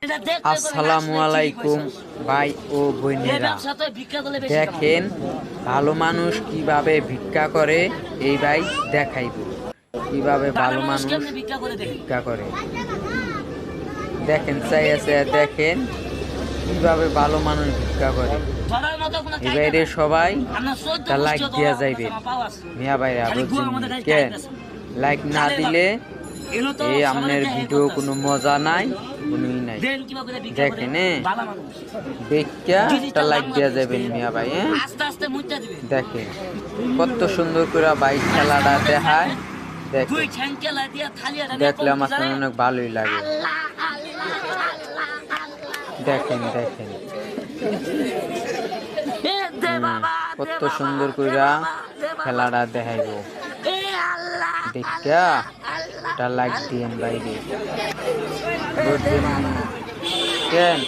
আসসালামু আলাইকুম ভাই ও বোনেরা, দেখেন ভালো মানুষ কিভাবে ভিক্ষা করে। এই ভাই দেখাইব কিভাবে ভালো মানুষ ভিক্ষা করে। দেখেন চাইছে, দেখেন কিভাবে ভালো মানুষ ভিক্ষা করে। এবারে সবাই তা লাইক দিয়া যাইবেন মিয়া ভাইরা, বুঝছেন? কেন লাইক না দিলে এই আপনার ভিডিও কোনো মজা নাই, কোনোই নাই। দেখেন দেখা লাইক দেওয়া যাবেন মিয়া ভাই। দেখেন কত সুন্দর করে বাইক খেলাটা দেখায়। দেখেন দেখলে আমার অনেক ভালোই লাগে। দেখেন দেখেন কত সুন্দর করে খেলাটা দেখাইব। দেখা টা লাইক দিয়েন বাইরে, বুঝছেন? কেন